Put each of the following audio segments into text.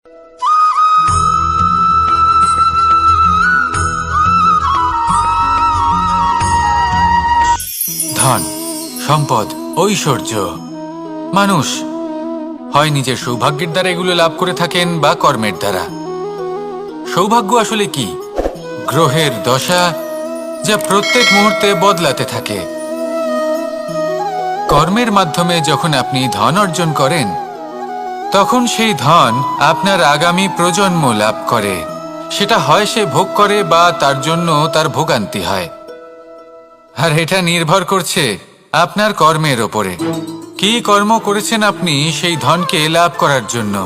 ধন, সম্পদ, ঐশ্বর্য। মানুষ হয় নিজের সৌভাগ্যের দ্বারা এগুলো লাভ করে থাকেন বা কর্মের দ্বারা। সৌভাগ্য আসলে কি? গ্রহের দশা, যা প্রত্যেক মুহূর্তে বদলাতে থাকে। কর্মের মাধ্যমে যখন আপনি ধন অর্জন করেন, তখন সেই ধন আপনার আগামী প্রজন্ম লাভ করে। সেটা হয় সে ভোগ করে বা তার জন্য তার ভোগান্তি হয়। আর এটা নির্ভর করছে আপনার কর্মের ওপরে। কি কর্ম করেছেন আপনি সেই ধনকে লাভ করার জন্য?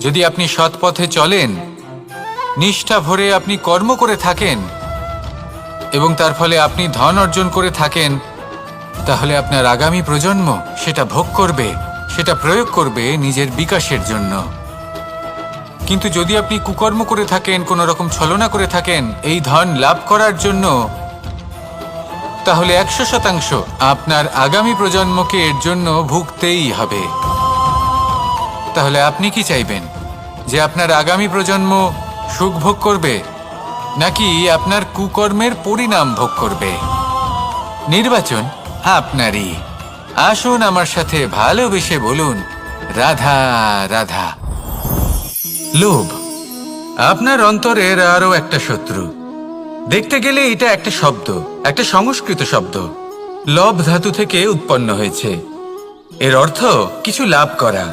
যদি আপনি সৎ পথে চলেন, নিষ্ঠা ভরে আপনি কর্ম করে থাকেন এবং তার ফলে আপনি ধন অর্জন করে থাকেন, তাহলে আপনার আগামী প্রজন্ম সেটা ভোগ করবে, সেটা প্রয়োগ করবে নিজের বিকাশের জন্য। কিন্তু যদি আপনি কুকর্ম করে থাকেন, কোনো রকম ছলনা করে থাকেন এই ধন লাভ করার জন্য, তাহলে 100% আপনার আগামী প্রজন্মকে এর জন্য ভুগতেই হবে। তাহলে আপনি কি চাইবেন? যে আপনার আগামী প্রজন্ম সুখ ভোগ করবে, নাকি আপনার কুকর্মের পরিণাম ভোগ করবে? নির্বাচন আপনারই। আসুন আমার সাথে ভালোবেসে বলুন, রাধা রাধা। লোভ আপনার অন্তরের আরো একটা শত্রু। দেখতে গেলে এটা একটা শব্দ, একটা সংস্কৃত শব্দ। লব ধাতু থেকে উৎপন্ন হয়েছে। এর অর্থ কিছু লাভ করা।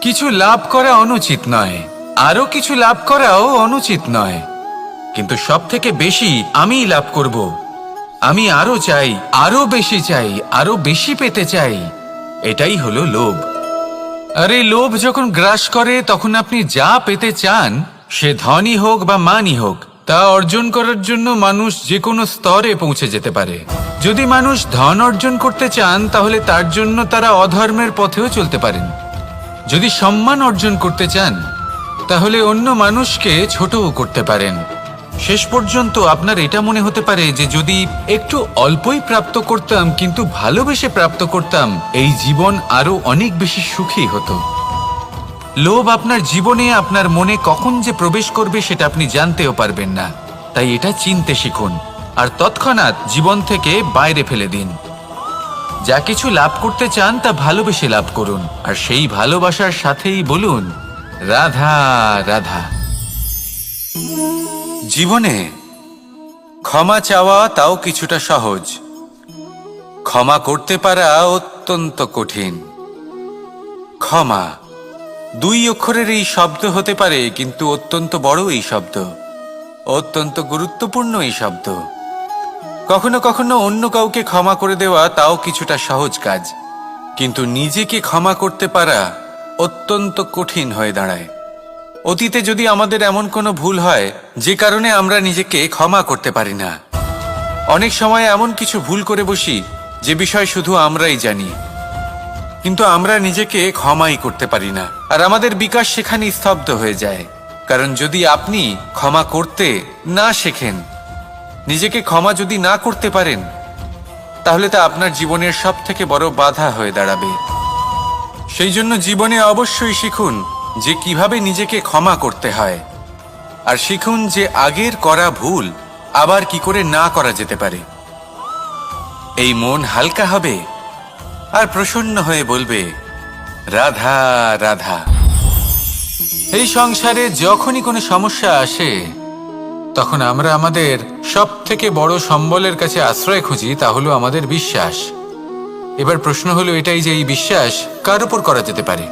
কিছু লাভ করা অনুচিত নয়, আরো কিছু লাভ করাও অনুচিত নয়, কিন্তু সব থেকে বেশি আমি লাভ করব। আমি আরো চাই, আরো বেশি চাই, আরো বেশি পেতে চাই। এটাই হলো লোভ। আর এই লোভ যখন গ্রাস করে, তখন আপনি যা পেতে চান, সে ধনই হোক বা মানই হোক, তা অর্জন করার জন্য মানুষ যে কোনো স্তরে পৌঁছে যেতে পারে। যদি মানুষ ধন অর্জন করতে চান, তাহলে তার জন্য তারা অধর্মের পথেও চলতে পারেন। যদি সম্মান অর্জন করতে চান, তাহলে অন্য মানুষকে ছোটও করতে পারেন। শেষ পর্যন্ত আপনার এটা মনে হতে পারে যে যদি একটু অল্পই প্রাপ্ত করতাম, কিন্তু ভালোবেসে প্রাপ্ত করতাম, এই জীবন আরো অনেক বেশি সুখী হতো। লোভ আপনার জীবনে, আপনার মনে কখন যে প্রবেশ করবে সেটা আপনি জানতেও পারবেন না। তাই এটা চিনতে শিখুন আর তৎক্ষণাৎ জীবন থেকে বাইরে ফেলে দিন। যা কিছু লাভ করতে চান তা ভালোবেসে লাভ করুন, আর সেই ভালোবাসার সাথেই বলুন, রাধা রাধা। জীবনে ক্ষমা চাওয়া তাও কিছুটা সহজ, ক্ষমা করতে পারা অত্যন্ত কঠিন। ক্ষমা 2 অক্ষরের এই শব্দ হতে পারে, কিন্তু অত্যন্ত বড় এই শব্দ, অত্যন্ত গুরুত্বপূর্ণ এই শব্দ। কখনো কখনো অন্য কাউকে ক্ষমা করে দেওয়া তাও কিছুটা সহজ কাজ, কিন্তু নিজেকে ক্ষমা করতে পারা অত্যন্ত কঠিন হয়ে দাঁড়ায়। অতীতে যদি আমাদের এমন কোনো ভুল হয় যে কারণে আমরা নিজেকে ক্ষমা করতে পারি না, অনেক সময় এমন কিছু ভুল করে বসি যে বিষয় শুধু আমরাই জানি, কিন্তু আমরা নিজেকে ক্ষমাই করতে পারি না, আর আমাদের বিকাশ সেখানে স্তব্ধ হয়ে যায়। কারণ যদি আপনি ক্ষমা করতে না শেখেন, নিজেকে ক্ষমা যদি না করতে পারেন, তাহলে তা আপনার জীবনের সব থেকে বড় বাধা হয়ে দাঁড়াবে। সেই জন্য জীবনে অবশ্যই শিখুন যে কিভাবে নিজেকে ক্ষমা করতে হয়, আর শিখুন যে আগের করা ভুল আবার কি করে না করা যেতে পারে। এই মন হালকা হবে আর প্রসন্ন হয়ে বলবে, রাধা রাধা। এই সংসারে যখনই কোনো সমস্যা আসে, তখন আমরা আমাদের সব থেকে বড় সম্বলের কাছে আশ্রয় খুঁজি, তা হলো আমাদের বিশ্বাস। এবার প্রশ্ন হলো এটাই যে এই বিশ্বাস কার উপর করা যেতে পারে?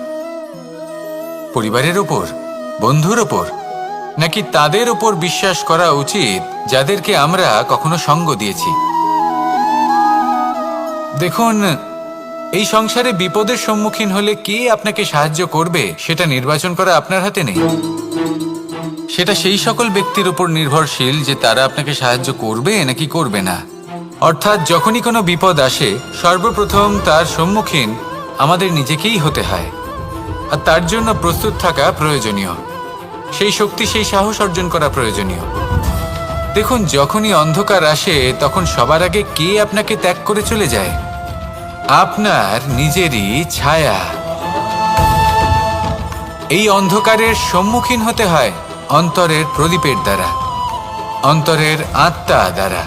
পরিবারের ওপর, বন্ধুর ওপর, নাকি তাদের ওপর বিশ্বাস করা উচিত যাদেরকে আমরা কখনো সঙ্গ দিয়েছি? দেখুন, এই সংসারে বিপদের সম্মুখীন হলে কে আপনাকে সাহায্য করবে সেটা নির্বাচন করা আপনার হাতে নেই। সেটা সেই সকল ব্যক্তির উপর নির্ভরশীল যে তারা আপনাকে সাহায্য করবে নাকি করবে না। অর্থাৎ যখনই কোনো বিপদ আসে, সর্বপ্রথম তার সম্মুখীন আমাদের নিজেকেই হতে হয়, আর তার জন্য প্রস্তুত থাকা প্রয়োজনীয়। সেই শক্তি, সেই সাহস অর্জন করা প্রয়োজনীয়। দেখুন, যখনই অন্ধকার আসে, তখন সবার আগে কে আপনাকে ত্যাগ করে চলে যায়? আপনার নিজেরই ছায়া। এই অন্ধকারের সম্মুখীন হতে হয় অন্তরের প্রদীপের দ্বারা, অন্তরের আত্মা দ্বারা।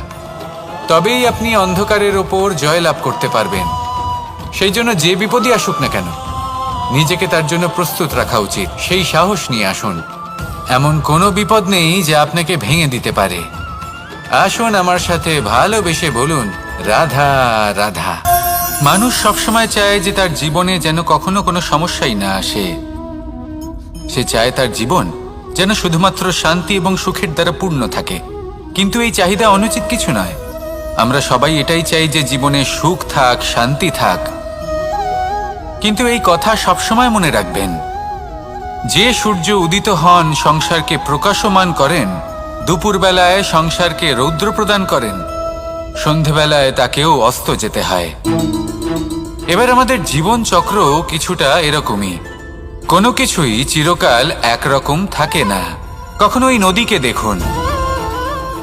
তবেই আপনি অন্ধকারের ওপর জয়লাভ করতে পারবেন। সেই জন্য যে বিপদই আসুক না কেন, নিজেকে তার জন্য প্রস্তুত রাখা উচিত। সেই সাহস নিয়ে আসুন। এমন কোনো বিপদ নেই যা আপনাকে ভেঙে দিতে পারে। আসুন আমার সাথে ভালোবেসে বলুন, রাধা রাধা। মানুষ সবসময় চায় যে তার জীবনে যেন কখনো কোনো সমস্যাই না আসে। সে চায় তার জীবন যেন শুধুমাত্র শান্তি এবং সুখের দ্বারা পূর্ণ থাকে। কিন্তু এই চাহিদা অনুচিত কিছু নয়। আমরা সবাই এটাই চাই যে জীবনে সুখ থাক, শান্তি থাক। কিন্তু এই কথা সবসময় মনে রাখবেন, যে সূর্য উদিত হন সংসারকে প্রকাশমান করেন, দুপুরবেলায় সংসারকে রৌদ্র প্রদান করেন, সন্ধেবেলায় তাকেও অস্ত যেতে হয়। এবার আমাদের জীবন চক্র কিছুটা এরকমই। কোনো কিছুই চিরকাল একরকম থাকে না। কখনো এই নদীকে দেখুন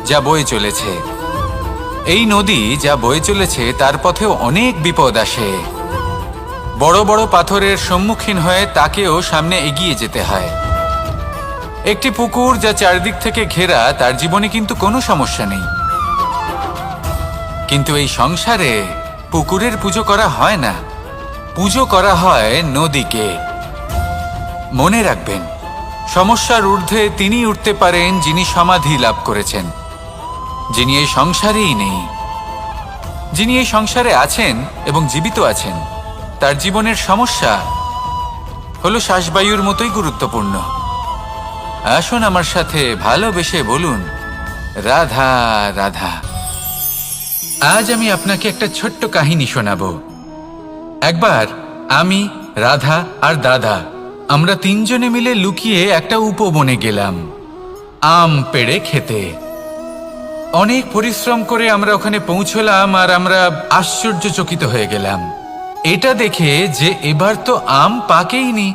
যা বয়ে চলেছে। এই নদী যা বয়ে চলেছে তার পথেও অনেক বিপদ আসে। বড় বড় পাথরের সম্মুখীন হয়ে তাকেও সামনে এগিয়ে যেতে হয়। একটি পুকুর যা চারদিক থেকে ঘেরা, তার জীবনে কিন্তু কোনো সমস্যা নেই। কিন্তু এই সংসারে পুকুরের পুজো করা হয় না, পুজো করা হয় নদীকে। মনে রাখবেন, সমস্যার ঊর্ধ্বে তিনি উঠতে পারেন যিনি সমাধি লাভ করেছেন, যিনি এই সংসারেই নেই। যিনি এই সংসারে আছেন এবং জীবিত আছেন, তার জীবনের সমস্যা হলো শ্বাসবায়ুর মতোই গুরুত্বপূর্ণ। আসুন আমার সাথে ভালোবেসে বলুন, রাধা রাধা। আজ আমি আপনাকে একটা ছোট্ট কাহিনী শোনাবো। একবার আমি, রাধা আর দাদা, আমরা তিনজনে মিলে লুকিয়ে একটা উপবনে গেলাম আম পেড়ে খেতে। অনেক পরিশ্রম করে আমরা ওখানে পৌঁছলাম আর আমরা আশ্চর্যচকিত হয়ে গেলাম এটা দেখে যে এবার তো আম পাকেইনি।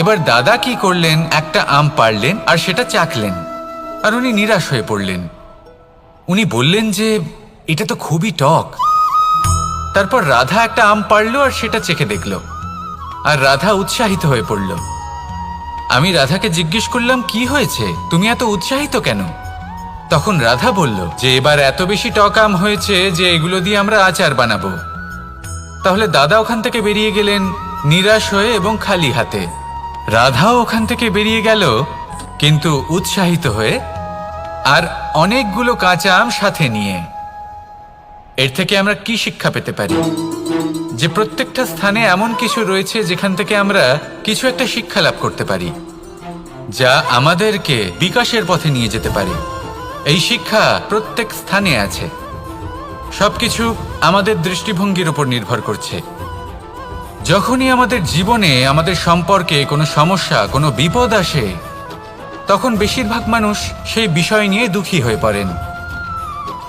এবার দাদা কি করলেন, একটা আম পাড়লেন আর সেটা চাখলেন, আর উনি নিরাশ হয়ে পড়লেন। উনি বললেন যে এটা তো খুবই টক। তারপর রাধা একটা আম পাড়লো আর সেটা চেখে দেখলো, আর রাধা উৎসাহিত হয়ে পড়ল। আমি রাধাকে জিজ্ঞেস করলাম, কি হয়েছে, তুমি এত উৎসাহিত কেন? তখন রাধা বলল যে এবার এত বেশি টক আম হয়েছে যে এগুলো দিয়ে আমরা আচার বানাবো। তাহলে দাদা ওখান থেকে বেরিয়ে গেলেন নিরাশ হয়ে এবং খালি হাতে। রাধাও ওখান থেকে বেরিয়ে গেল কিন্তু উৎসাহিত হয়ে, আর অনেকগুলো কাঁচা আম সাথে নিয়ে। এর থেকে আমরা কি শিক্ষা পেতে পারি? যে প্রত্যেকটা স্থানে এমন কিছু রয়েছে যেখান থেকে আমরা কিছু একটা শিক্ষা লাভ করতে পারি, যা আমাদেরকে বিকাশের পথে নিয়ে যেতে পারে। এই শিক্ষা প্রত্যেক স্থানে আছে। সবকিছু আমাদের দৃষ্টিভঙ্গির উপর নির্ভর করছে। যখনই আমাদের জীবনে, আমাদের সম্পর্কে কোনো সমস্যা, কোনো বিপদ আসে, তখন বেশিরভাগ মানুষ সেই বিষয় নিয়ে দুঃখী হয়ে পড়েন।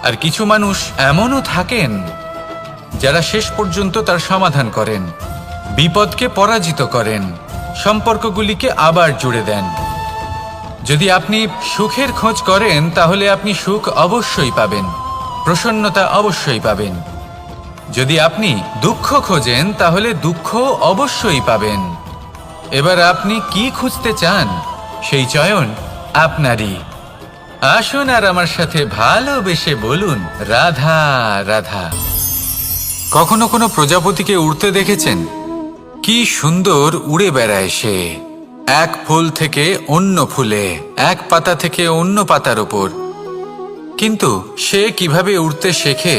আর কিছু মানুষ এমনও থাকেন যারা শেষ পর্যন্ত তার সমাধান করেন, বিপদকে পরাজিত করেন, সম্পর্কগুলিকে আবার জুড়ে দেন। যদি আপনি সুখের খোঁজ করেন তাহলে আপনি সুখ অবশ্যই পাবেন, প্রসন্নতা অবশ্যই পাবেন। যদি আপনি দুঃখ খোঁজেন তাহলে দুঃখ অবশ্যই পাবেন। এবার আপনি কি খুঁজতে চান, সেই চয়ন আপনারই। আসুন আর আমার সাথে ভালোবেসে বলুন, রাধা রাধা। কখনো কোনো প্রজাপতিকে উড়তে দেখেছেন? কি সুন্দর উড়ে বেড়ায় সে, এক ফুল থেকে অন্য ফুলে, এক পাতা থেকে অন্য পাতার ওপর। কিন্তু সে কিভাবে উড়তে শেখে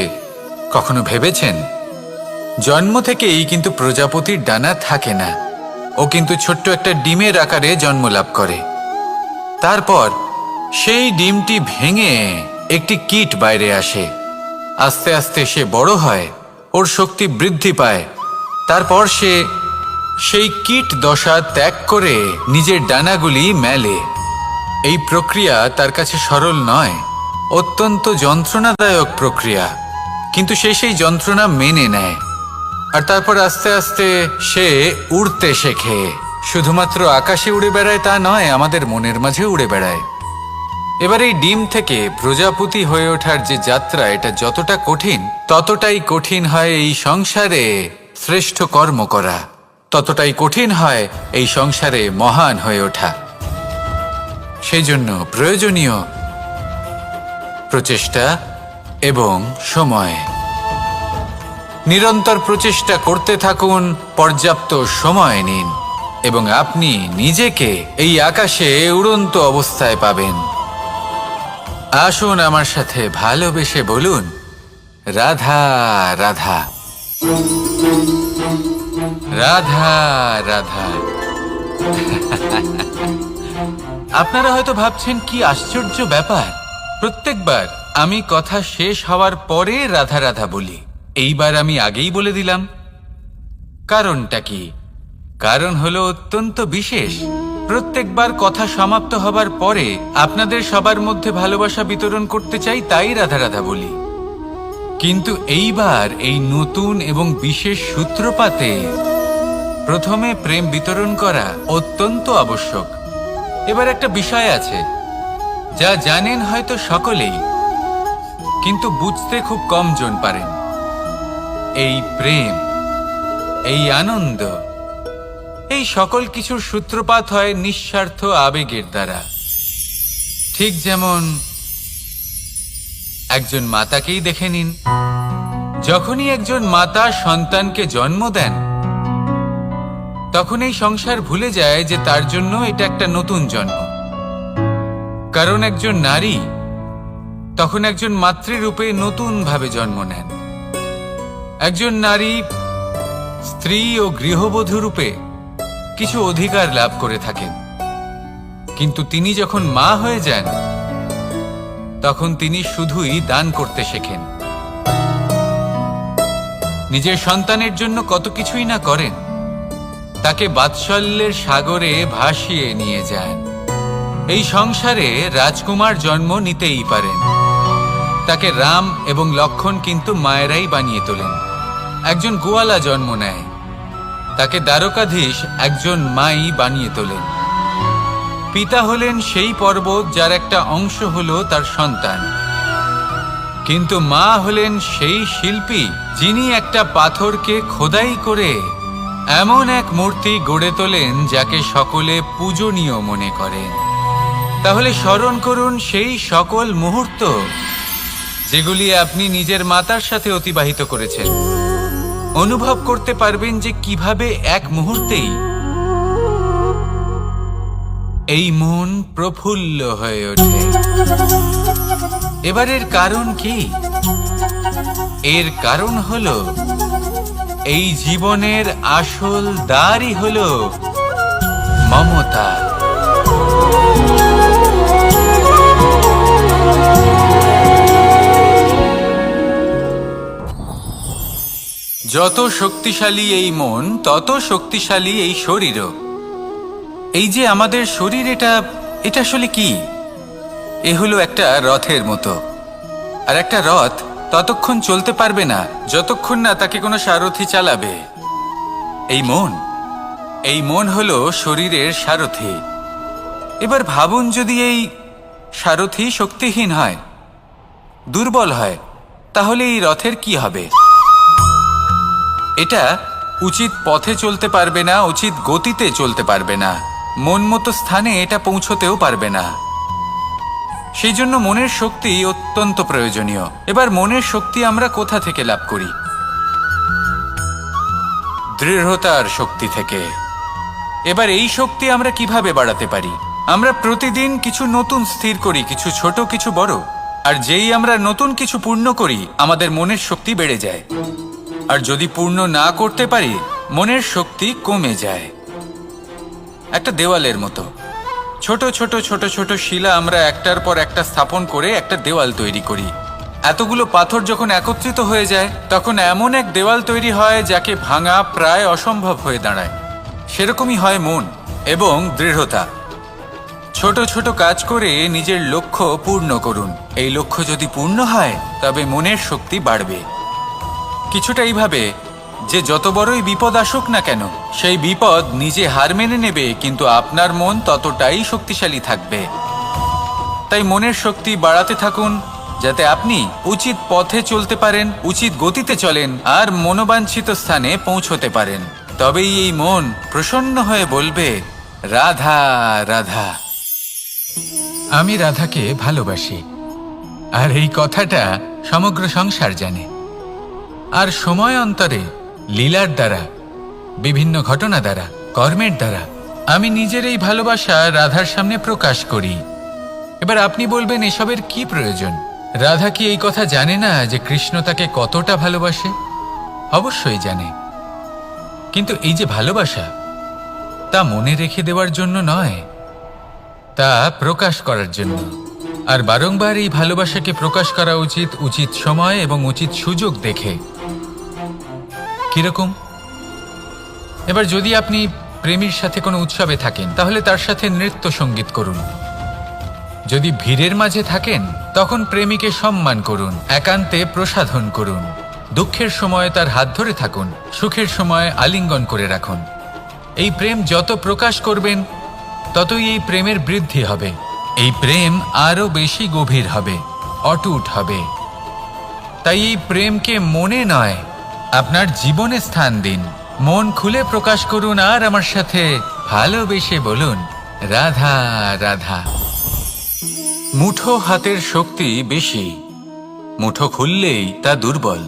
কখনো ভেবেছেন? জন্ম থেকেই কিন্তু প্রজাপতির ডানা থাকে না। ও কিন্তু ছোট্ট একটা ডিমের আকারে জন্ম লাভ করে। তারপর সেই ডিমটি ভেঙে একটি কীট বাইরে আসে। আস্তে আস্তে সে বড় হয়, ওর শক্তি বৃদ্ধি পায়। তারপর সে সেই কীট দশা ত্যাগ করে নিজের ডানাগুলি মেলে। এই প্রক্রিয়া তার কাছে সরল নয়, অত্যন্ত যন্ত্রণাদায়ক প্রক্রিয়া, কিন্তু সে সেই যন্ত্রণা মেনে নেয়। আর তারপর আস্তে আস্তে সে উড়তে শেখে। শুধুমাত্র আকাশে উড়ে বেড়ায় তা নয়, আমাদের মনের মাঝে উড়ে বেড়ায়। এবার এই ডিম থেকে প্রজাপতি হয়ে ওঠার যে যাত্রা, এটা যতটা কঠিন ততটাই কঠিন হয় এই সংসারে শ্রেষ্ঠ কর্ম করা। ততটাই কঠিন হয় এই সংসারে মহান হয়ে ওঠা। সেই জন্য প্রয়োজনীয় প্রচেষ্টা এবং সময়। নিরন্তর প্রচেষ্টা করতে থাকুন, পর্যাপ্ত সময় নিন এবং আপনি নিজেকে এই আকাশে উড়ন্ত অবস্থায় পাবেন। আসুন আমার সাথে ভালোবেসে বলুন, রাধা রাধা, রাধা রাধা। আপনারা হয়তো ভাবছেন কি আশ্চর্য ব্যাপার, প্রত্যেকবার আমি কথা শেষ হওয়ার পরে রাধা রাধা বলি। এইবার আমি আগেই বলে দিলাম। কারণটা কি? কারণ হলো অত্যন্ত বিশেষ। প্রত্যেকবার কথা সমাপ্ত হবার পরে আপনাদের সবার মধ্যে ভালোবাসা বিতরণ করতে চাই, তাই রাধা রাধা বলি। কিন্তু এইবার এই নতুন এবং বিশেষ সূত্রপাতে প্রথমে প্রেম বিতরণ করা অত্যন্ত আবশ্যক। এবার একটা বিষয় আছে যা জানেন হয়তো সকলেই, কিন্তু বুঝতে খুব কম জন পারেন। এই প্রেম, এই আনন্দ, এই সকল কিছুর সূত্রপাত হয় নিঃস্বার্থ আবেগের দ্বারা। ঠিক যেমন একজন মাতাকেই দেখে নিন। যখনই একজন মাতা সন্তানকে জন্ম দেন, তখন এই সংসার ভুলে যায় যে তার জন্য এটা একটা নতুন জন্ম। কারণ একজন নারী তখন একজন মাতৃরূপে নতুন ভাবে জন্ম নেন। একজন নারী স্ত্রী ও গৃহবধূ রূপে কিছু অধিকার লাভ করে থাকেন, কিন্তু তিনি যখন মা হয়ে যান তখন তিনি শুধুই দান করতে শেখেন। নিজের সন্তানের জন্য কত কিছুই না করেন, তাকে বাৎসল্যের সাগরে ভাসিয়ে নিয়ে যান। এই সংসারে রাজকুমার জন্ম নিতেই পারেন, তাকে রাম এবং লক্ষণ কিন্তু মায়েরাই বানিয়ে তোলেন। একজন গোয়ালা জন্ম নেয়, তাকে দ্বারকাধীশ একজন মাই বানিয়ে তোলেন। পিতা হলেন সেই পর্বত যার একটা অংশ হলো তার সন্তান, কিন্তু মা হলেন সেই শিল্পী যিনি একটা পাথরকে খোদাই করে এমন এক মূর্তি গড়ে তোলেন যাকে সকলে পূজনীয় মনে করেন। তাহলে স্মরণ করুন সেই সকল মুহূর্ত যেগুলি আপনি নিজের মাতার সাথে অতিবাহিত করেছেন। অনুভব করতে পারবেন যে কিভাবে এক মুহূর্তেই এই মন প্রফুল্ল হয়ে ওঠে। এবারের কারণ কি? এর কারণ হলো এই জীবনের আসল দ্বারই হলো মমতা। যত শক্তিশালী এই মন, তত শক্তিশালী এই শরীরও। এই যে আমাদের শরীর, এটা আসলে কি? এ হলো একটা রথের মতো। আর একটা রথ ততক্ষণ চলতে পারবে না যতক্ষণ না তাকে কোনো সারথি চালাবে। এই মন হলো শরীরের সারথি। এবার ভাবুন, যদি এই সারথি শক্তিহীন হয়, দুর্বল হয়, তাহলে এই রথের কি হবে? এটা উচিত পথে চলতে পারবে না, উচিত গতিতে চলতে পারবে না, মন মতো স্থানে এটা পৌঁছতেও পারবে না। সেই জন্য মনের শক্তি অত্যন্ত প্রয়োজনীয়। এবার মনের শক্তি আমরা কোথা থেকে লাভ করি? দৃঢ়তার শক্তি থেকে। এবার এই শক্তি আমরা কিভাবে বাড়াতে পারি? আমরা প্রতিদিন কিছু নতুন স্থির করি, কিছু ছোট কিছু বড়। আর যেই আমরা নতুন কিছু পূর্ণ করি, আমাদের মনের শক্তি বেড়ে যায়। আর যদি পূর্ণ না করতে পারি, মনের শক্তি কমে যায়। একটা দেওয়ালের মতো ছোট ছোট ছোট ছোট শিলা আমরা একটার পর একটা স্থাপন করে একটা দেওয়াল তৈরি করি। এতগুলো পাথর যখন একত্রিত হয়ে যায়, তখন এমন এক দেওয়াল তৈরি হয় যাকে ভাঙা প্রায় অসম্ভব হয়ে দাঁড়ায়। সেরকমই হয় মন এবং দৃঢ়তা। ছোট ছোট কাজ করে নিজের লক্ষ্য পূর্ণ করুন। এই লক্ষ্য যদি পূর্ণ হয়, তবে মনের শক্তি বাড়বে। কিছুটা এইভাবে যে যত বড়ই বিপদ আসুক না কেন, সেই বিপদ নিজে হার মেনে নেবে, কিন্তু আপনার মন ততটাই শক্তিশালী থাকবে। তাই মনের শক্তি বাড়াতে থাকুন, যাতে আপনি উচিত পথে চলতে পারেন, উচিত গতিতে চলেন আর মনোবাঞ্ছিত স্থানে পৌঁছতে পারেন। তবেই এই মন প্রসন্ন হয়ে বলবে, রাধা রাধা। আমি রাধাকে ভালোবাসি, আর এই কথাটা সমগ্র সংসার জানে। আর সময় অন্তরে লীলার দ্বারা, বিভিন্ন ঘটনা দ্বারা, কর্মের দ্বারা আমি নিজের এই ভালোবাসা রাধার সামনে প্রকাশ করি। এবার আপনি বলবেন, এসবের কি প্রয়োজন? রাধা কি এই কথা জানে না যে কৃষ্ণ তাকে কতটা ভালোবাসে? অবশ্যই জানে, কিন্তু এই যে ভালোবাসা, তা মনে রেখে দেওয়ার জন্য নয়, তা প্রকাশ করার জন্য। আর বারংবার এই ভালোবাসাকে প্রকাশ করা উচিত, উচিত সময় এবং উচিত সুযোগ দেখে। কিরকম? এবার যদি আপনি প্রেমীর সাথে কোনো উৎসবে থাকেন, তাহলে তার সাথে নৃত্য সঙ্গীত করুন। যদি ভিড়ের মাঝে থাকেন, তখন প্রেমীকে সম্মান করুন, একান্তে প্রসাধন করুন। দুঃখের সময় তার হাত ধরে থাকুন, সুখের সময় আলিঙ্গন করে রাখুন। এই প্রেম যত প্রকাশ করবেন, ততই এই প্রেমের বৃদ্ধি হবে। এই প্রেম আরো বেশি গভীর হবে, অটুট হবে। তাই এই প্রেমকে মনে নয়, আপনার জীবনে স্থান দিন। মন খুলে প্রকাশ করুন, আর আমার সাথে ভালোবেসে বলুন, রাধা রাধা। মুঠো হাতের শক্তি বেশি, মুঠো খুললেই তা দুর্বল।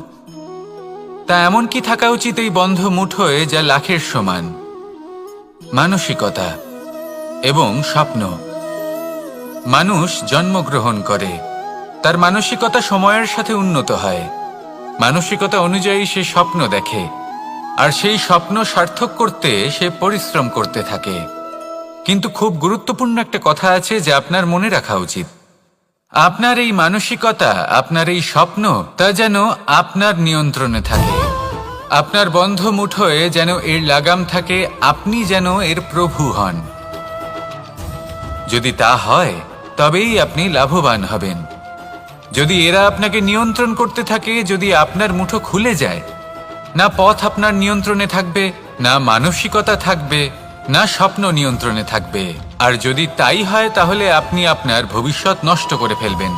তা এমন কি থাকা উচিত এই বন্ধ মুঠোয়, যা লাখের সমান? মানসিকতা এবং স্বপ্ন। মানুষ জন্মগ্রহণ করে, তার মানসিকতা সময়ের সাথে উন্নত হয়। মানসিকতা অনুযায়ী সে স্বপ্ন দেখে, আর সেই স্বপ্ন সার্থক করতে সে পরিশ্রম করতে থাকে। কিন্তু খুব গুরুত্বপূর্ণ একটা কথা আছে যা আপনার মনে রাখা উচিত। আপনার এই মানসিকতা, আপনার এই স্বপ্ন, তা যেন আপনার নিয়ন্ত্রণে থাকে। আপনার বন্ধ মুঠোয় যেন এর লাগাম থাকে, আপনি যেন এর প্রভু হন। যদি তা হয়, তবেই আপনি লাভবান হবেন। যদি এরা আপনাকে নিয়ন্ত্রণ করতে থাকে, যদি আপনার মুঠো খুলে যায়, না পথ আপনার নিয়ন্ত্রণে থাকবে, না মানসিকতা থাকবে, না স্বপ্ন নিয়ন্ত্রণে থাকবে। আর যদি তাই হয়, তাহলে আপনি আপনার ভবিষ্যৎ নষ্ট করে ফেলবেন।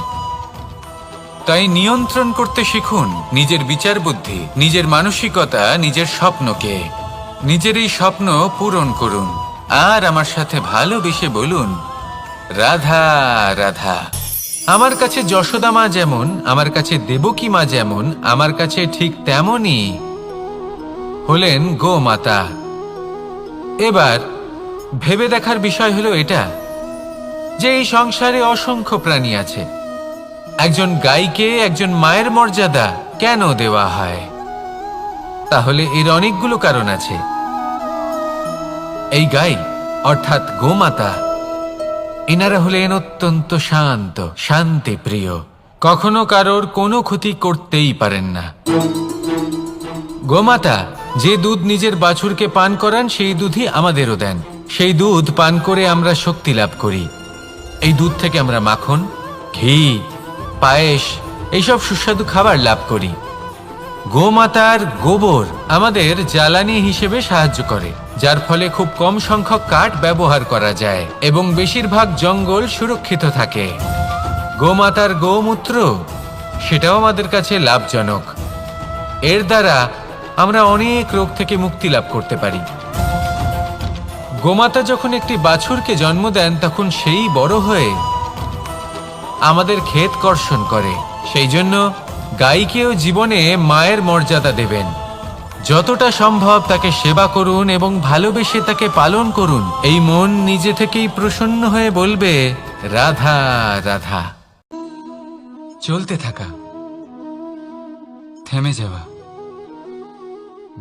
তাই নিয়ন্ত্রণ করতে শিখুন নিজের বিচার বুদ্ধি, নিজের মানসিকতা, নিজের স্বপ্নকে। নিজের এই স্বপ্ন পূরণ করুন, আর আমার সাথে ভালোবেসে বলুন, রাধা রাধা। আমার কাছে যশোদা মা যেমন, আমার কাছে দেবকী মা যেমন, আমার কাছে ঠিক তেমনই হলেন গোমাতা। এবার ভেবে দেখার বিষয় হলো এটা, যে এই সংসারে অসংখ্য প্রাণী আছে। একজন গাইকে একজন মায়ের মর্যাদা কেন দেওয়া হয়? তাহলে এর অনেকগুলো কারণ আছে। এই গাই অর্থাৎ গোমাতা, এনারা হলেন অত্যন্ত শান্ত, শান্তি প্রিয়, কখনো কারোর কোনো ক্ষতি করতেই পারেন না। গোমাতা যে দুধ নিজের বাছুরকে পান করান, সেই দুধই আমাদেরও দেন। সেই দুধ পান করে আমরা শক্তি লাভ করি। এই দুধ থেকে আমরা মাখন, ঘি, পায়েস, এইসব সুস্বাদু খাবার লাভ করি। গোমাতার গোবর আমাদের জ্বালানি হিসেবে সাহায্য করে, যার ফলে খুব কম সংখ্যক কাঠ ব্যবহার করা যায় এবং বেশিরভাগ জঙ্গল সুরক্ষিত থাকে। গোমাতার গোমূত্র, সেটাও আমাদের কাছে লাভজনক। এর দ্বারা আমরা অনেক রোগ থেকে মুক্তি লাভ করতে পারি। গোমাতা যখন একটি বাছুরকে জন্ম দেন, তখন সেই বড় হয়ে আমাদের ক্ষেত কর্ষণ করে। সেই জন্য গাইকেও জীবনে মায়ের মর্যাদা দেবেন। যতটা সম্ভব তাকে সেবা করুন এবং ভালোবেসে তাকে পালন করুন। এই মন নিজে থেকেই প্রসন্ন হয়ে বলবে, রাধা রাধা। চলতে থাকা, থেমে যাওয়া,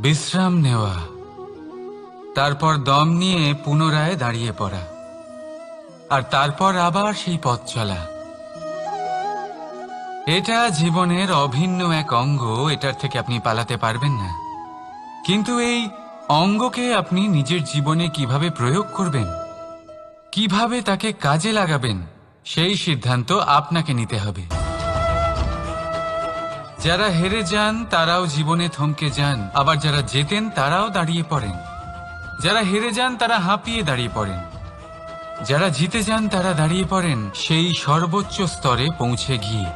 বিশ্রাম নেওয়া, তারপর দম নিয়ে পুনরায় দাঁড়িয়ে পড়া, আর তারপর আবার সেই পথ চলা। এটা জীবনের অভিন্ন এক অঙ্গ, এটার থেকে আপনি পালাতে পারবেন না। কিন্তু এই অঙ্গকে আপনি নিজের জীবনে কিভাবে প্রয়োগ করবেন, কিভাবে তাকে কাজে লাগাবেন, সেই সিদ্ধান্ত আপনাকে নিতে হবে। যারা হেরে যান তারাও জীবনে থমকে যান, আবার যারা জেতেন তারাও দাঁড়িয়ে পড়েন। যারা হেরে যান তারা হাঁপিয়ে দাঁড়িয়ে পড়েন, যারা জিতে যান তারা দাঁড়িয়ে পড়েন সেই সর্বোচ্চ স্তরে পৌঁছে গিয়ে।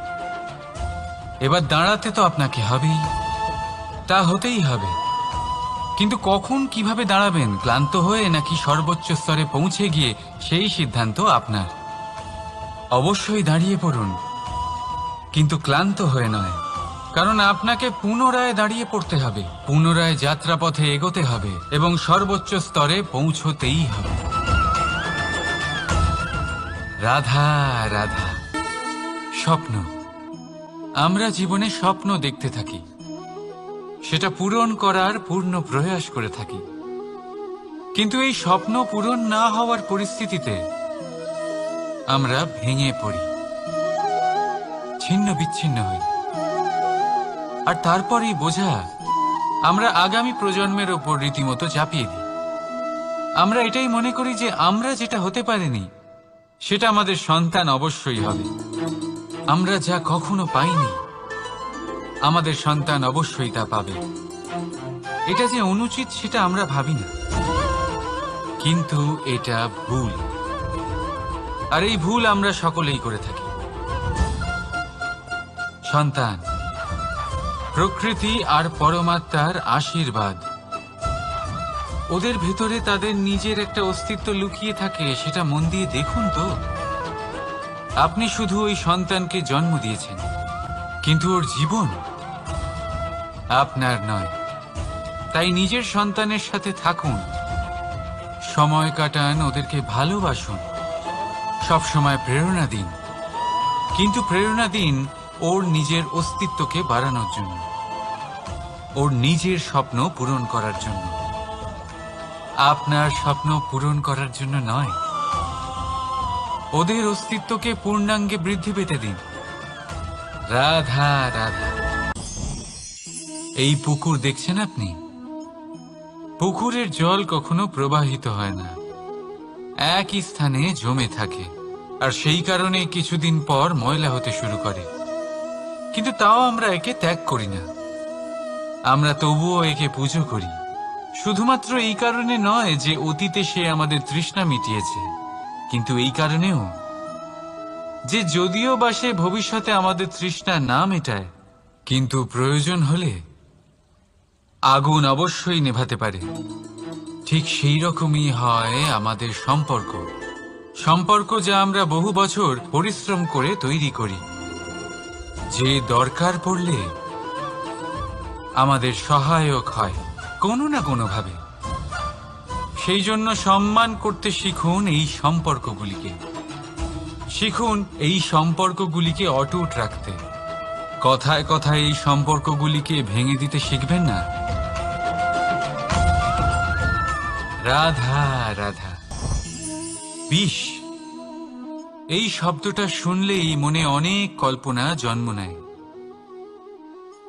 এবার দাঁড়াতে তো আপনাকে হবেই, তা হতেই হবে। কিন্তু কখন কিভাবে দাঁড়াবেন, ক্লান্ত হয়ে নাকি সর্বোচ্চ স্তরে পৌঁছে গিয়ে, সেই সিদ্ধান্ত আপনার। অবশ্যই দাঁড়িয়ে পড়ুন, কিন্তু ক্লান্ত হয়ে নয়, কারণ আপনাকে পুনরায় দাঁড়িয়ে পড়তে হবে, পুনরায় যাত্রাপথে এগোতে হবে এবং সর্বোচ্চ স্তরে পৌঁছতেই হবে। রাধা রাধা। স্বপ্ন, আমরা জীবনে স্বপ্ন দেখতে থাকি, সেটা পূরণ করার পূর্ণ প্রয়াস করে থাকি, কিন্তু এই স্বপ্ন পূরণ না হওয়ার পরিস্থিতিতে আমরা ভেঙে পড়ি, ছিন্ন বিচ্ছিন্ন হই। আর তারপরই বোঝা আমরা আগামী প্রজন্মের ওপর রীতিমতো চাপিয়ে দিই। আমরা এটাই মনে করি যে আমরা যেটা হতে পারিনি সেটা আমাদের সন্তান অবশ্যই হবে। আমরা যা কখনো পাইনি আমাদের সন্তান অবশ্যই তা পাবে। এটা যে অনুচিত সেটা আমরা ভাবি না, কিন্তু এটা ভুল, আর এই ভুল আমরা সকলেই করে থাকি। সন্তান প্রকৃতি আর পরমাত্মার আশীর্বাদ। ওদের ভেতরে তাদের নিজের একটা অস্তিত্ব লুকিয়ে থাকে, সেটা মন দিয়ে দেখুন তো। আপনি শুধু ওই সন্তানকে জন্ম দিয়েছেন, কিন্তু ওর জীবন আপনার নয়। তাই নিজের সন্তানের সাথে থাকুন, সময় কাটান, ওদেরকে ভালোবাসুন, সবসময় প্রেরণা দিন, কিন্তু প্রেরণা দিন ওর নিজের অস্তিত্বকে বাড়ানোর জন্য, ওর নিজের স্বপ্ন পূরণ করার জন্য, আপনার স্বপ্ন পূরণ করার জন্য নয়। ওদের অস্তিত্বকে পূর্ণাঙ্গে বৃদ্ধি পেতে দিন। রাধা রাধা। এই পুকুর দেখছেন আপনি? পুকুরের জল কখনো প্রবাহিত হয় না, একই স্থানে জমে থাকে, আর সেই কারণে কিছুদিন পর ময়লা হতে শুরু করে। কিন্তু তাও আমরা একে ত্যাগ করি না, আমরা তবুও একে পুজো করি। শুধুমাত্র এই কারণে নয় যে অতীতে সে আমাদের তৃষ্ণা মিটিয়েছে, কিন্তু এই কারণেও যে যদিও বা সে ভবিষ্যতে আমাদের তৃষ্ণা না মেটায়, কিন্তু প্রয়োজন হলে আগুন অবশ্যই নেভাতে পারে। ঠিক সেই রকমই হয় আমাদের সম্পর্ক, সম্পর্ক যা আমরা বহু বছর পরিশ্রম করে তৈরি করি, যে দরকার পড়লে আমাদের সহায়ক হয় কোনো না কোনোভাবে। সেই জন্য সম্মান করতে শিখুন এই সম্পর্কগুলিকে, শিখুন এই সম্পর্কগুলিকে অটুট রাখতে। কথায় কথায় এই সম্পর্কগুলিকে ভেঙে দিতে শিখবেন না। রাধা রাধা। বিষ, এই শব্দটা শুনলেই মনে অনেক কল্পনা জন্ম নেয়।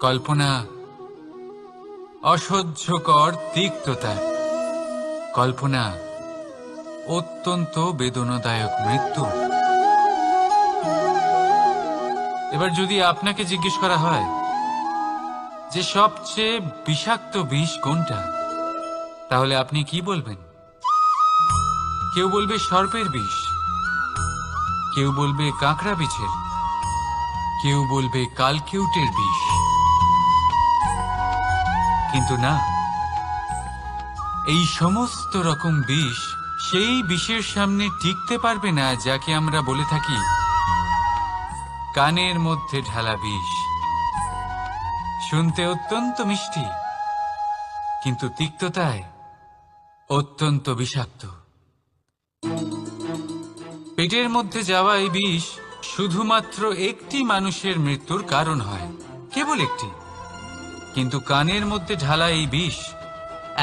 কল্পনা অসহ্যকর তিক্ততা, কল্পনা অত্যন্ত বেদনাদায়ক মৃত্যু। এবার যদি আপনাকে জিজ্ঞেস করা হয় যে সবচেয়ে বিষাক্ত বিষ কোনটা, তাহলে আপনি কি বলবেন? কেউ বলবে সর্পের বিষ, কেউ বলবে কাঁকড়া বিছের, কেউ বলবে কালকিউটের বিষ। কিন্তু না, এই সমস্ত রকম বিষ সেই বিষের সামনে টিকতে পারবে না যাকে আমরা বলে থাকি কানের মধ্যে ঢালা বিষ। শুনতে অত্যন্ত মিষ্টি, কিন্তু তিক্ততায় অত্যন্ত বিষাক্ত। পেটের মধ্যে যাওয়া এই বিষ শুধুমাত্র একটি মানুষের মৃত্যুর কারণ হয়, কেবল একটি। কিন্তু কানের মধ্যে ঢালা এই বিষ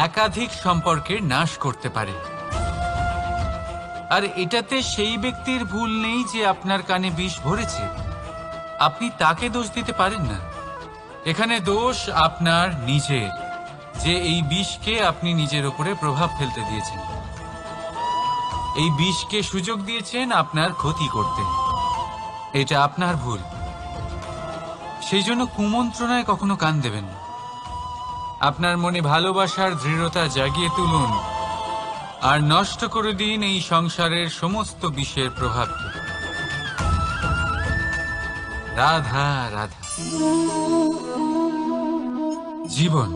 একাধিক সম্পর্কের নাশ করতে পারে। আর এটাতে সেই ব্যক্তির ভুল নেই যে আপনার কানে বিষ ভরেছে, আপনি তাকে দোষ দিতে পারেন না। এখানে দোষ আপনার নিজের, যে এই বিষকে আপনি নিজের উপরে প্রভাব ফেলতে দিয়েছেন, এই বিষকে সুযোগ দিয়েছেন আপনার ক্ষতি করতে। এটা আপনার ভুল। সেই জন্য কুমন্ত্রণায় কখনো কান দেবেন না। আপনার মনে ভালোবাসার দৃঢ়তা জাগিয়ে তুলুন আর নষ্ট করে দিন এই সংসারের সমস্ত বিষের প্রভাবকে। রাধা রাধা। জীবন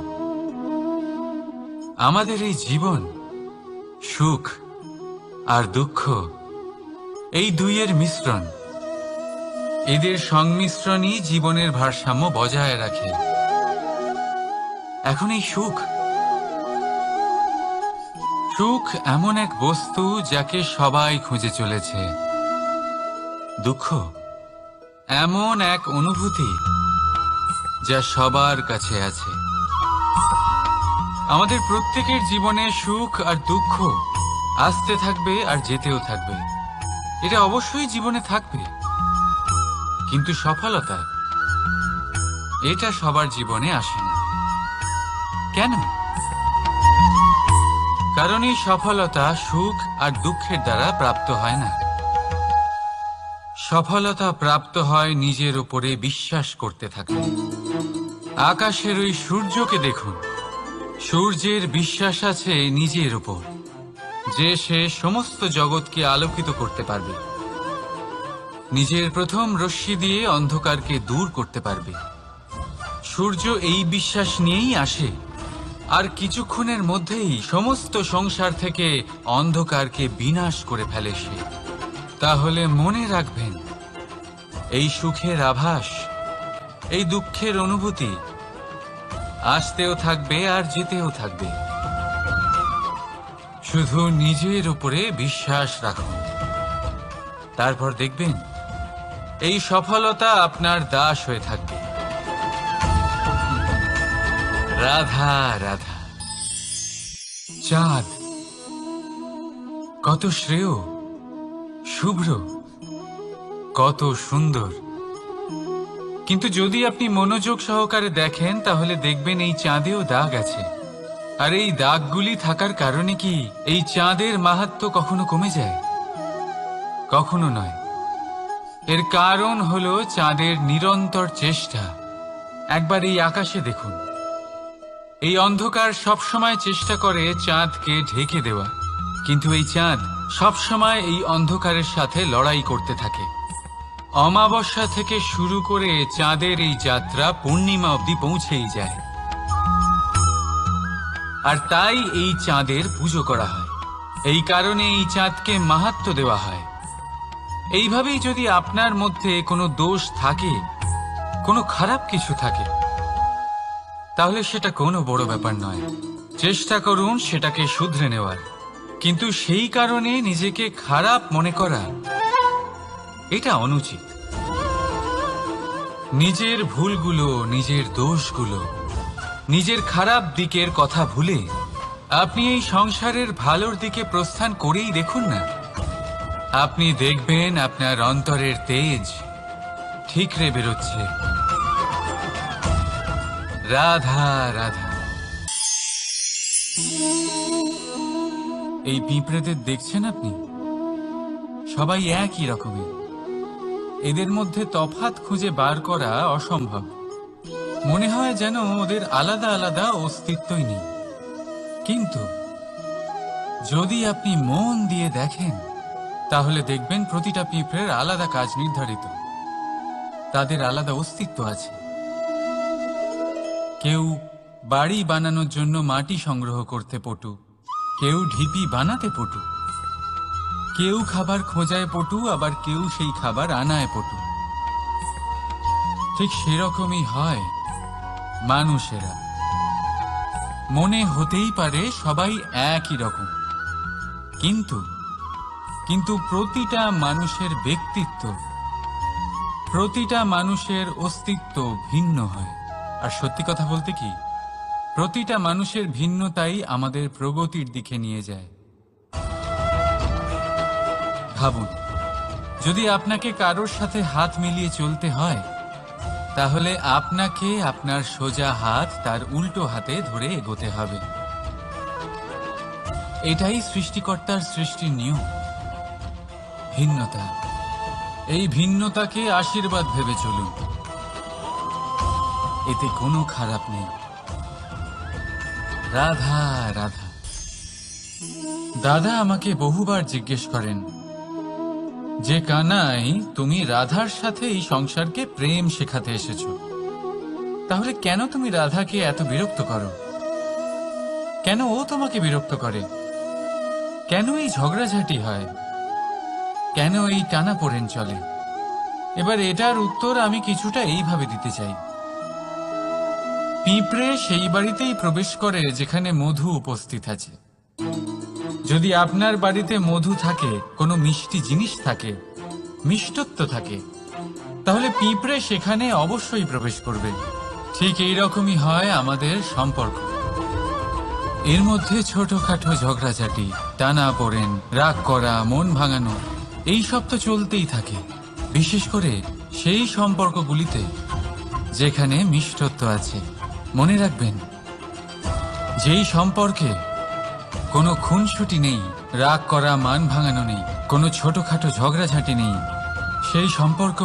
আমাদের এই জীবন সুখ আর দুঃখ, এই দুইয়ের মিশ্রণ। এদের সংমিশ্রণই জীবনের ভারসাম্য বজায় রাখে। এখন এই সুখ এমন এক বস্তু যাকে সবাই খুঁজে চলেছে। দুঃখ এমন এক অনুভূতি যা সবার কাছে আছে। আমাদের প্রত্যেকের জীবনে সুখ আর দুঃখ আসতে থাকবে আর যেতেও থাকবে। এটা অবশ্যই জীবনে থাকবে, কিন্তু সফলতা এটা সবার জীবনে আসে না। কেন? কারণ এই সফলতা সুখ আর দুঃখের দ্বারা প্রাপ্ত হয় না। সফলতা প্রাপ্ত হয় নিজের উপরে বিশ্বাস করতে থাকলে। আকাশের ওই সূর্যকে দেখুন, সূর্যের বিশ্বাস আছে নিজের উপর যে সে সমস্ত জগৎকে আলোকিত করতে পারবে, নিজের প্রথম রশ্মি দিয়ে অন্ধকারকে দূর করতে পারবে। সূর্য এই বিশ্বাস নিয়েই আসে, আর কিছুক্ষণের মধ্যেই সমস্ত সংসার থেকে অন্ধকারকে বিনাশ করে ফেলে সে। তাহলে মনে রাখবেন, এই সুখের আভাস, এই দুঃখের অনুভূতি আসতেও থাকবে আর যেতেও থাকবে। শুধু নিজের উপরে বিশ্বাস রাখুন, তারপর দেখবেন এই সফলতা আপনার দাস হয়ে থাকবে। রাধা রাধা। চাঁদ কত শ্রেয়, শুভ্র, কত সুন্দর, কিন্তু যদি আপনি মনোযোগ সহকারে দেখেন তাহলে দেখবেন এই চাঁদেও দাগ আছে। আর এই দাগগুলি থাকার কারণে কি এই চাঁদের মাহাত্ম্য কখনো কমে যায়? কখনো নয়। এর কারণ হলো চাঁদের নিরন্তর চেষ্টা। একবার এই আকাশে দেখুন, এই অন্ধকার সবসময় চেষ্টা করে চাঁদকে ঢেকে দেওয়া, কিন্তু এই চাঁদ সবসময় এই অন্ধকারের সাথে লড়াই করতে থাকে। অমাবস্যা থেকে শুরু করে চাঁদের এই যাত্রা পূর্ণিমা অবধি পৌঁছেই যায়। আর তাই এই চাঁদের পুজো করা হয়। এই কারণে এই চাঁদকে মাহাত্ম্য দেওয়া হয়। এইভাবেই যদি আপনার মধ্যে কোনো দোষ থাকে, কোনো খারাপ কিছু থাকে, তাহলে সেটা কোনো বড় ব্যাপার নয়। চেষ্টা করুন সেটাকে শুধরে নেওয়ার, কিন্তু সেই কারণে নিজেকে খারাপ মনে করা এটা অনুচিত। নিজের ভুলগুলো, নিজের দোষগুলো, নিজের খারাপ দিকের কথা ভুলে আপনি এই সংসারের ভালোর দিকে প্রস্থান করেই দেখুন না। আপনি দেখবেন আপনার অন্তরের তেজ ঠিকরে বেরোচ্ছে। রাধা রাধা। এই পিঁপড়েদের দেখছেন আপনি? সবাই একই রকমের। এদের মধ্যে তফাৎ খুঁজে বার করা অসম্ভব। মনে হয় যেন ওদের আলাদা আলাদা অস্তিত্বই নেই। কিন্তু যদি আপনি মন দিয়ে দেখেন তাহলে দেখবেন প্রতিটা পিঁপড়ের আলাদা কাজ নির্ধারিত। তাদের আলাদা অস্তিত্ব আছে। কেউ বাড়ি বানানোর জন্য মাটি সংগ্রহ করতে পটু, কেউ ঢিপি বানাতে পটু, কেউ খাবার খোঁজায় পটু, আবার কেউ সেই খাবার আনায় পটু। ঠিক সেরকমই হয় মানুষেরা। মনে হতেই পারে সবাই একই রকম, কিন্তু প্রতিটা মানুষের ব্যক্তিত্ব, প্রতিটা মানুষের অস্তিত্ব ভিন্ন হয়। আর সত্যি কথা বলতে কি, প্রতিটা মানুষের ভিন্নতাই আমাদের প্রগতির দিকে নিয়ে যায়। ভাবুন, যদি আপনাকে কারোর সাথে হাত মিলিয়ে চলতে হয়, তাহলে আপনাকে আপনার সোজা হাত তার উল্টো হাতে ধরে এগোতে হবে। এটাই সৃষ্টিকর্তার সৃষ্টির নিয়ম। ভিন্নতা, এই ভিন্নতাকে আশীর্বাদ ভেবে চলুন। এতে কোনো খারাপ নেই। রাধা রাধা। দাদা আমাকে বহুবার জিজ্ঞেস করেন যে কানাই, তুমি রাধার সাথে এই সংসারকে প্রেম শেখাতে এসেছো, তাহলে কেন তুমি রাধাকে এত বিরক্ত করো? কেন ও তোমাকে বিরক্ত করে? কেন এই ঝগড়াঝাটি হয়? কেন এই টানাপোড়েন চলে? এবার এটার উত্তর আমি কিছুটা এইভাবে দিতে চাই। পিঁপড়ে সেই বাড়িতেই প্রবেশ করে যেখানে মধু উপস্থিত আছে। যদি আপনার বাড়িতে মধু থাকে, কোনো মিষ্টি জিনিস থাকে, মিষ্টত্ব থাকে, তাহলে পিঁপড়ে সেখানে অবশ্যই প্রবেশ করবে। ঠিক এই রকমই হয় আমাদের সম্পর্ক। এর মধ্যে ছোটখাটো ঝগড়াঝাটি, টানাপোড়েন, রাগ করা, মন ভাঙানো, এই সব তো চলতেই থাকে। বিশেষ করে সেই সম্পর্কগুলিতে যেখানে মিষ্টত্ব আছে। মনে রাখবেন, যেই সম্পর্কে কোনো খুনসুটি নেই, রাগ করা, মান ভাঙানো নেই, কোনো ছোটখাটো ঝগড়াঝাটি নেই, সেই সম্পর্ক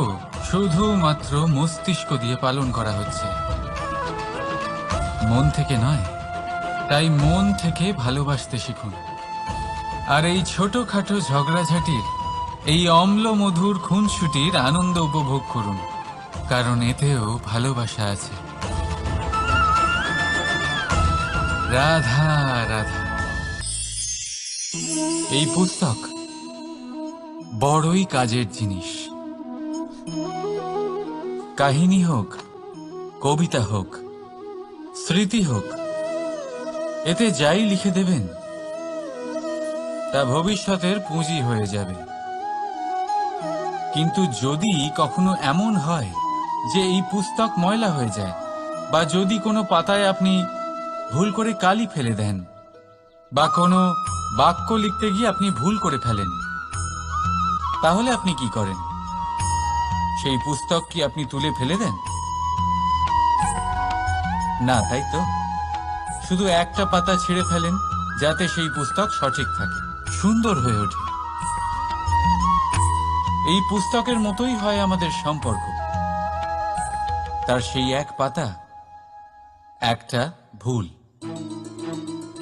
শুধুমাত্র মস্তিষ্ক দিয়ে পালন করা হচ্ছে, মন থেকে নয়। তাই মন থেকে ভালোবাসতে শিখুন। আর এই ছোটখাটো ঝগড়াঝাটির, এই অম্ল মধুর খুনসুটির আনন্দ উপভোগ করুন, কারণ এতেও ভালোবাসা আছে। রাধা রাধা। এই পুস্তক বড়ই কাজের জিনিস। কাহিনী হোক, কবিতা হোক, স্মৃতি হোক, এতে যাই লিখে দেবেন তা ভবিষ্যতের পুঁজি হয়ে যাবে। কিন্তু যদি কখনো এমন হয় যে এই পুস্তক ময়লা হয়ে যায়, বা যদি কোনো পাতায় আপনি ভুল করে কালি ফেলে দেন, বা কোনো বাক্য লিখতে গিয়ে আপনি ভুল করে ফেলেন, তাহলে আপনি কি করেন? সেই পুস্তক কি আপনি তুলে ফেলে দেন? না, তাই তো। শুধু একটা পাতা ছিঁড়ে ফেলেন, যাতে সেই পুস্তক সঠিক থাকে, সুন্দর হয়ে ওঠে। এই পুস্তকের মতোই হয় আমাদের সম্পর্ক। তার সেই এক পাতা, একটা ভুল।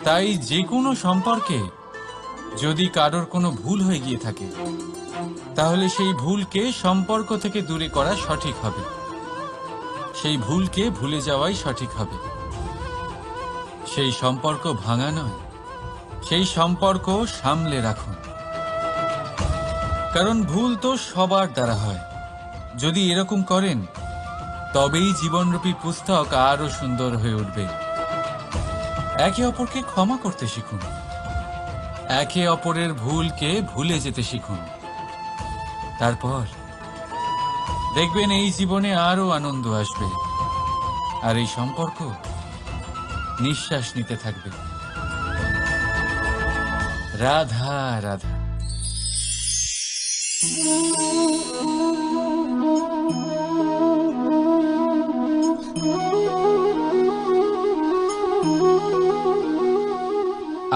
তাই যে কোনো সম্পর্কে যদি কারোর কোনো ভুল হয়ে গিয়ে থাকে, তাহলে সেই ভুলকে সম্পর্ক থেকে দূরে করা সঠিক হবে। সেই ভুলকে ভুলে যাওয়াই সঠিক হবে। সেই সম্পর্ক ভাঙা নয়, সেই সম্পর্ক সামলে রাখুন। কারণ ভুল তো সবার দ্বারা হয়। যদি এরকম করেন, তবেই জীবনরূপী পুস্তক আরো সুন্দর হয়ে উঠবে। একে অপরকে ক্ষমা করতে শিখুন। একে অপরের ভুলকে ভুলে যেতে শিখুন। তারপর দেখবেন এই জীবনে আরো আনন্দ আসবে, আর এই সম্পর্ক নিঃশ্বাস নিতে থাকবে। রাধা রাধা।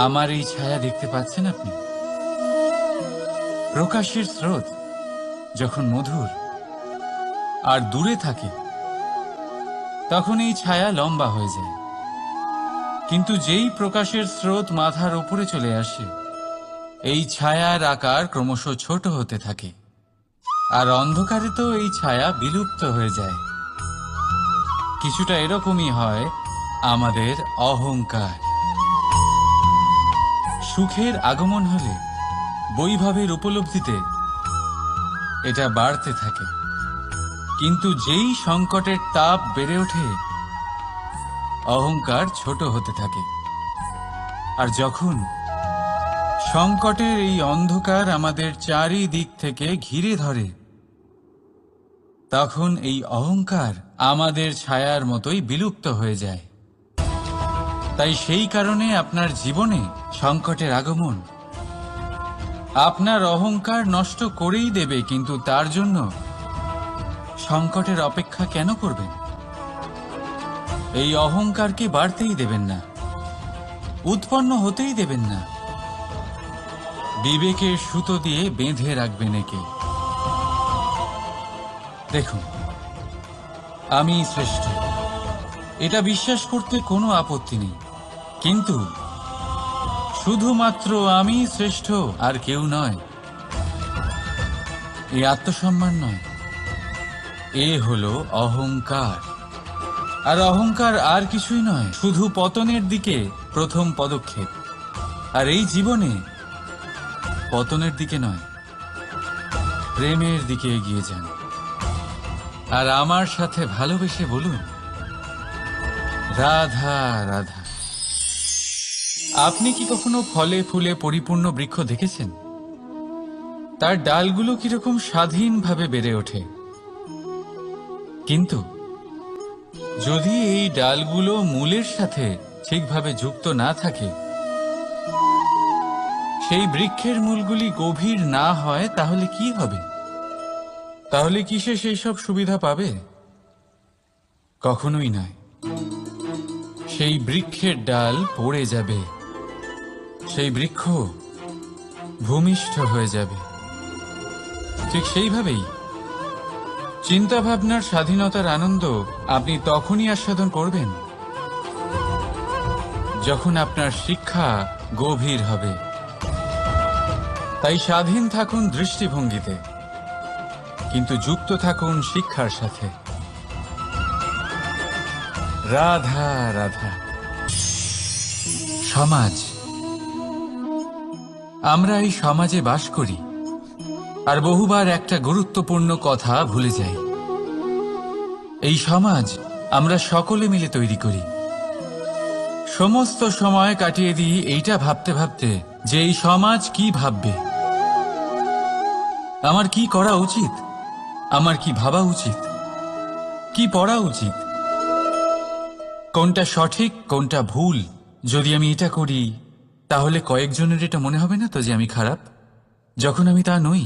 আমার এই ছায়া দেখতে পাচ্ছেন আপনি? প্রকাশের স্রোত যখন মধুর আর দূরে থাকে, তখন এই ছায়া লম্বা হয়ে যায়। কিন্তু যেই প্রকাশের স্রোত মাথার উপরে চলে আসে, এই ছায়ার আকার ক্রমশ ছোট হতে থাকে, আর অন্ধকারে তো এই ছায়া বিলুপ্ত হয়ে যায়। কিছুটা এরকমই হয় আমাদের অহংকার। সুখের আগমন হলে, বৈভবের উপলব্ধিতে এটা বাড়তে থাকে। কিন্তু যেই সংকটের তাপ বেড়ে ওঠে, অহংকার ছোট হতে থাকে। আর যখন সংকটের এই অন্ধকার আমাদের চারিদিক থেকে ঘিরে ধরে, তখন এই অহংকার আমাদের ছায়ার মতোই বিলুপ্ত হয়ে যায়। তাই সেই কারণে আপনার জীবনে সংকটের আগমন আপনার অহংকার নষ্ট করেই দেবে, কিন্তু তার জন্য সংকটের অপেক্ষা কেন করবেন? এই অহংকারকে বাড়তেই দেবেন না, উৎপন্ন হতেই দেবেন না। বিবেকের সুতো দিয়ে বেঁধে রাখবেন একে। দেখুন, আমি শ্রেষ্ঠ, এটা বিশ্বাস করতে কোনো আপত্তি নেই। কিন্তু শুধুমাত্র আমি শ্রেষ্ঠ, আর কেউ নয়, এই আত্মসম্মান নয়, এ হলো অহংকার। আর অহংকার আর কিছুই নয়, শুধু পতনের দিকে প্রথম পদক্ষেপ। আর এই জীবনে পতনের দিকে নয়, প্রেমের দিকে এগিয়ে যান। আর আমার সাথে ভালোবেসে বলুন, রাধা রাধা। আপনি কি কখনো ফলে ফুলে পরিপূর্ণ বৃক্ষ দেখেছেন? তার ডালগুলো কিরকম স্বাধীনভাবে বেড়ে ওঠে, কিন্তু যদি এই ডালগুলো মূলের সাথে ঠিকভাবে যুক্ত না থাকে, সেই বৃক্ষের মূলগুলি গভীর না হয়, তাহলে কি হবে? তাহলে কি সে সেই সব সুবিধা পাবে? কখনোই নয়। সেই বৃক্ষের ডাল পড়ে যাবে, সেই বৃক্ষ ভূমিষ্ঠ হয়ে যাবে। ঠিক সেইভাবেই চিন্তাভাবনার স্বাধীনতার আনন্দ আপনি তখনই আস্বাদন করবেন যখন আপনার শিক্ষা গভীর হবে। তাই স্বাধীন থাকুন দৃষ্টিভঙ্গিতে, কিন্তু যুক্ত থাকুন শিক্ষার সাথে। রাধা রাধা। সমাজ, আমরা এই সমাজে বাস করি আর বহুবার একটা গুরুত্বপূর্ণ কথা ভুলে যাই। এই সমাজ আমরা সকলে মিলে তৈরি করি। সমস্ত সময় কাটিয়ে দিই এইটা ভাবতে ভাবতে যে এই সমাজ কি ভাববে, আমার কি করা উচিত, আমার কি ভাবা উচিত, কি পড়া উচিত, কোনটা সঠিক কোনটা ভুল। যদি আমি এটা করি তাহলে কয়েকজনের এটা মনে হবে না তো যে আমি খারাপ, যখন আমি তা নই।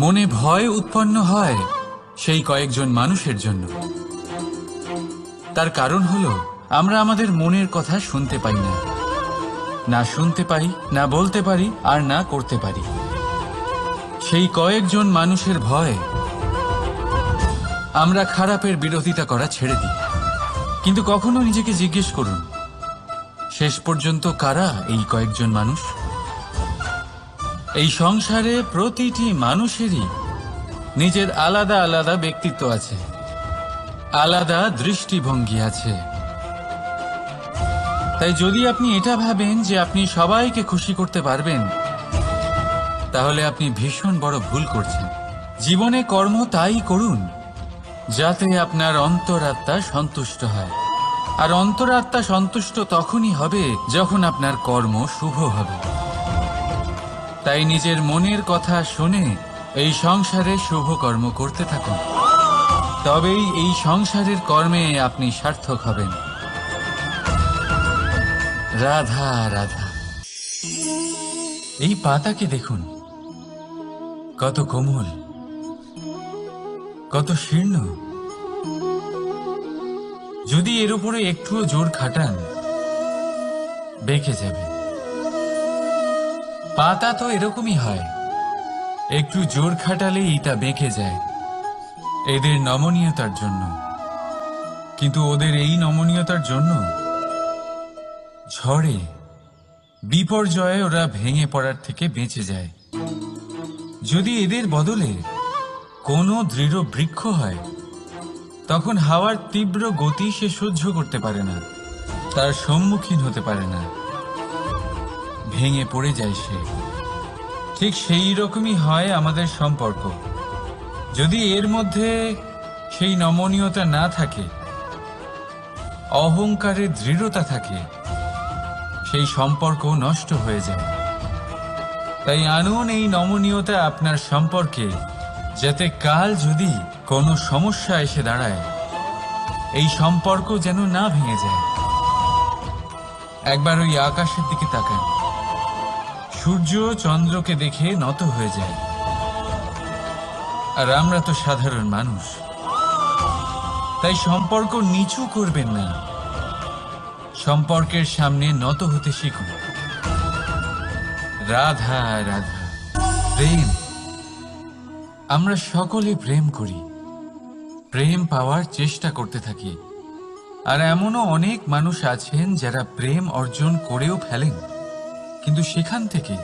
মনে ভয় উৎপন্ন হয় সেই কয়েকজন মানুষের জন্য। তার কারণ হলো আমরা আমাদের মনের কথা শুনতে পাই না, না শুনতে পারি, না বলতে পারি, আর না করতে পারি। সেই কয়েকজন মানুষের ভয় আমরা খারাপের বিরোধিতা করা ছেড়ে দিই। কিন্তু কখনো নিজেকে জিজ্ঞেস করুন, শেষ পর্যন্ত কারা এই কয়েকজন মানুষ? এই সংসারে প্রতিটি মানুষেরই নিজের আলাদা আলাদা ব্যক্তিত্ব আছে, আলাদা দৃষ্টিভঙ্গি আছে। তাই যদি আপনি এটা ভাবেন যে আপনি সবাইকে খুশি করতে পারবেন, তাহলে আপনি ভীষণ বড় ভুল করছেন। জীবনে কর্ম তাই করুন যাতে আপনার অন্তরাত্মা সন্তুষ্ট হয়। আর অন্তরাত্মা সন্তুষ্ট তখনই হবে যখন আপনার কর্ম শুভ হবে। তাই নিজের মনের কথা শুনে এই সংসারে শুভ কর্ম করতে থাকুন, তবেই এই সংসারের কর্মে আপনি সার্থক হবেন। রাধা রাধা। এই পাতাকে দেখুন, কত কোমল, কত শীর্ণ। যদি এর উপরে একটুও জোর খাটান, বেঁকে যাবে। পাতা তো এরকমই হয়, একটু জোর খাটালেই তা বেঁকে যায় এদের নমনীয়তার জন্য। কিন্তু ওদের এই নমনীয়তার জন্য ঝড়ে বিপর্যয়ে ওরা ভেঙে পড়ার থেকে বেঁচে যায়। যদি এদের বদলে কোনো দৃঢ় বৃক্ষ হয়, তখন হাওয়ার তীব্র গতি সে সহ্য করতে পারে না, তার সম্মুখীন হতে পারে না, ভেঙে পড়ে যায় সে। ঠিক সেই রকমই হয় আমাদের সম্পর্ক। যদি এর মধ্যে সেই নমনীয়তা না থাকে, অহংকারের দৃঢ়তা থাকে, সেই সম্পর্ক নষ্ট হয়ে যায়। তাই আনুন এই নমনীয়তা আপনার সম্পর্কে, যাতে কাল যদি কোনো সমস্যা এসে দাঁড়ায়, এই সম্পর্ক যেন না ভেঙে যায়। একবার ওই আকাশের দিকে তাকান, সূর্য চন্দ্রকে দেখে নত হয়ে যায়। আর আমরা তো সাধারণ মানুষ, তাই সম্পর্ক নিচু করবেন না, সম্পর্কের সামনে নত হতে শিখুন। রাধা রাধা। প্রেম, আমরা সকলে প্রেম করি, প্রেম পাওয়ার চেষ্টা করতে থাকি। আর এমনও অনেক মানুষ আছেন যারা প্রেম অর্জন করেও ফেলেন, কিন্তু সেখান থেকে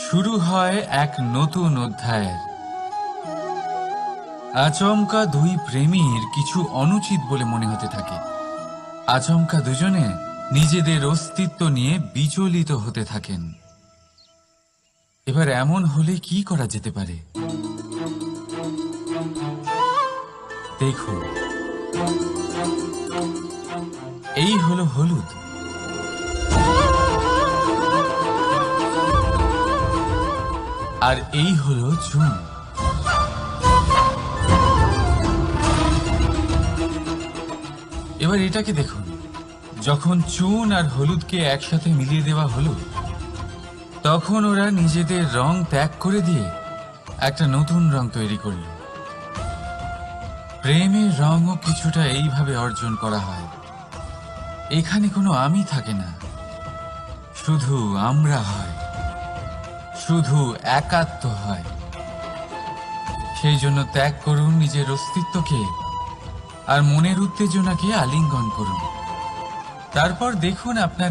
শুরু হয় এক নতুন অধ্যায়ের। আচমকা দুই প্রেমীর কিছু অনুচিত বলে মনে হতে থাকে। আচমকা দুজনে নিজেদের অস্তিত্ব নিয়ে বিচলিত হতে থাকেন। এবার এমন হলে কি করা যেতে পারে? দেখুন, এই হলো হলুদ, আর এই হলো চুন। এবার এটাকে দেখুন, যখন চুন আর হলুদকে একসাথে মিলিয়ে দেওয়া হলো, তখন ওরা নিজেদের রং ত্যাগ করে দিয়ে একটা নতুন রং তৈরি করল। প্রেমের রঙও কিছুটা এইভাবে অর্জন করা হয়। এখানে কোনো আমি থাকে না, শুধু আমরা হয়, শুধু একাত্ম হয়। সেই জন্য ত্যাগ করুন নিজের অস্তিত্বকে, আর মনের উত্তেজনাকে আলিঙ্গন করুন। তারপর দেখুন আপনার